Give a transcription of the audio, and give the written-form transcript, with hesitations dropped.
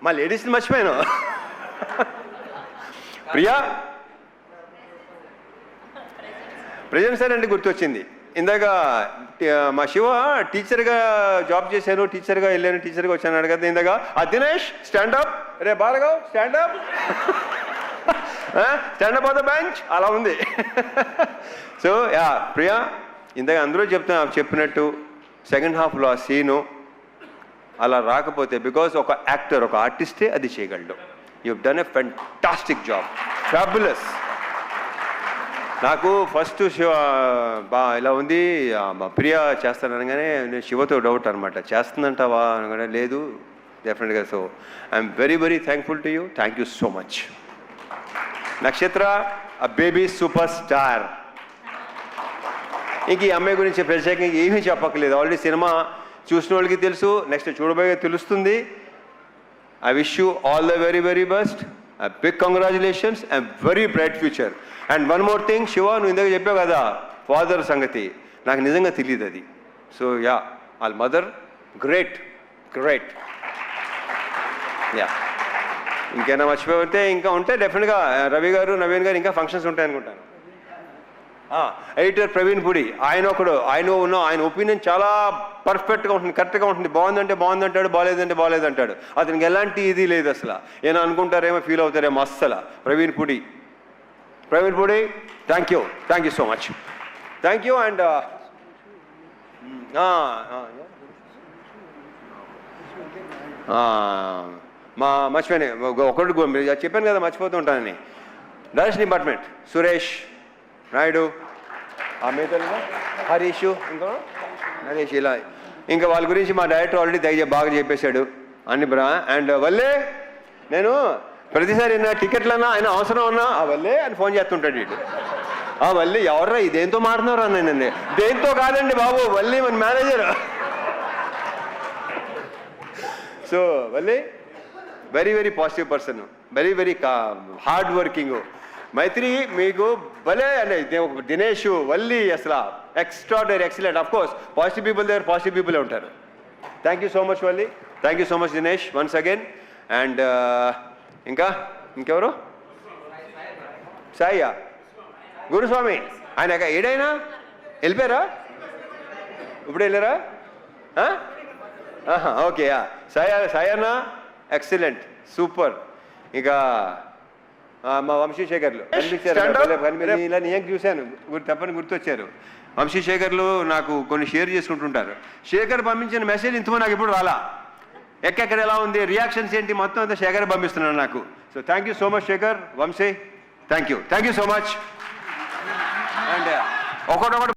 మా లేడీస్ని మర్చిపోయాను. Priya present sir అంటే గుర్తొచ్చింది. ఇందాక మా శివ టీచర్గా జాబ్ చేశాను, టీచర్గా వెళ్ళాను, టీచర్గా వచ్చాను కదా. ఇందాక దినేష్ స్టాండప్, రే Bhargav stand up, stand up on the bench అలా ఉంది. సో యా ప్రియా, ఇందాక అందరూ చెప్పినట్టు సెకండ్ హాఫ్లో ఆ సీను అలా రాకపోతే, బికాజ్ ఒక యాక్టర్, ఒక ఆర్టిస్టే అది చేయగలడు. You done a fantastic job, fabulous. నాకు ఫస్ట్ శివ ఇలా ఉంది, ప్రియా చేస్తాననగానే నేను శివతో డౌట్ అనమాట, చేస్తుందంటావా అనగానే లేదు డెఫినెట్గా. So I'm very very thankful to you. Thank you so much. నక్షత్ర ఆ బేబీ సూపర్ స్టార్. ఇంక ఈ అమ్మాయి గురించి ప్రత్యేకంగా ఏమీ చెప్పక్కర్లేదు, ఆల్రెడీ సినిమా చూసిన వాళ్ళకి తెలుసు, నెక్స్ట్ చూడబోయే తెలుస్తుంది. I wish you all the very very best, big congratulations and very bright future. And one more thing, Shiva నువ్వు ఇందాక చెప్పావు కదా ఫాదర్ సంగతి, నాకు నిజంగా తెలియదు అది. సో యా, వాళ్ళ మదర్ గ్రేట్ గ్రేట్. యా, ఇంకేనా మర్చిపోతే ఇంకా ఉంటే డెఫినెట్గా రవి గారు, నవీన్ గారు ఇంకా ఫంక్షన్స్ ఉంటాయనుకుంటాను. ఎడిటర్ ప్రవీణ్ పుడి, ఆయన ఒపీనియన్ చాలా పర్ఫెక్ట్గా ఉంటుంది, కరెక్ట్గా ఉంటుంది. బాగుందంటే బాగుందంటాడు, బాగాలేదంటే బాగాలేదంటాడు. అతనికి ఎలాంటి ఇది లేదు అసలు. ఏమో అనుకుంటారేమో, ఫీల్ అవుతారేమో అస్సలు. Praveen Pudi thank you so much. Thank you. And మర్చిపోయాను ఒకటి చెప్పాను కదా మర్చిపోతూ ఉంటానని. డైరెక్షన్ డిపార్ట్మెంట్ సురేష్ నాయుడు, మిగతా హరీష్, ఇంకా నరేష్, ఇలా ఇంకా వాళ్ళ గురించి మా డైరెక్టర్ ఆల్రెడీ బాగా చెప్పేశాడు అన్ని బ్రా. అండ్ వల్లే నేను ప్రతిసారి నా టికెట్లన్నా ఆయన అవసరం ఉన్నా వల్లే అని ఫోన్ చేస్తుంటాడు వీడు. వల్లి ఎవర్రా దేంతో మాట్లాడుతున్నారు అన్నానండి. దేంతో కాదండి బాబు, వల్లి మన manager. So Valli very very positive person, very very hard working. Maitri మీకు భలే అంటే దినేష్, వల్లి అసలు extraordinary, excellent. Of course positive people దగ్గర పాజిటివ్ పీపుల్ ఉంటారు. Thank you so much Valli, thank you so much Dinesh once again. And ఇంకెవరు? సాయియా గురుస్వామి, ఆయన ఏడైనా వెళ్ళిపోయారా? ఇప్పుడు వెళ్ళారా? ఓకే. Sayanna excellent, super. ఇక మా వంశీశేఖర్లు ఇలా నేను చూశాను, తప్పని గుర్తొచ్చారు. వంశీశేఖర్లు నాకు కొన్ని షేర్ చేసుకుంటుంటారు. శేఖర్ పంపించిన మెసేజ్ ఇంతమంది నాకు ఇప్పుడు రాలా, ఎక్కడ ఎలా ఉంది, రియాక్షన్స్ ఏంటి, మొత్తం అంతా శేఖర్ పంపిస్తున్నాను నాకు. So thank you so much Shekhar, Vamshi, thank you so much. And ఒకటి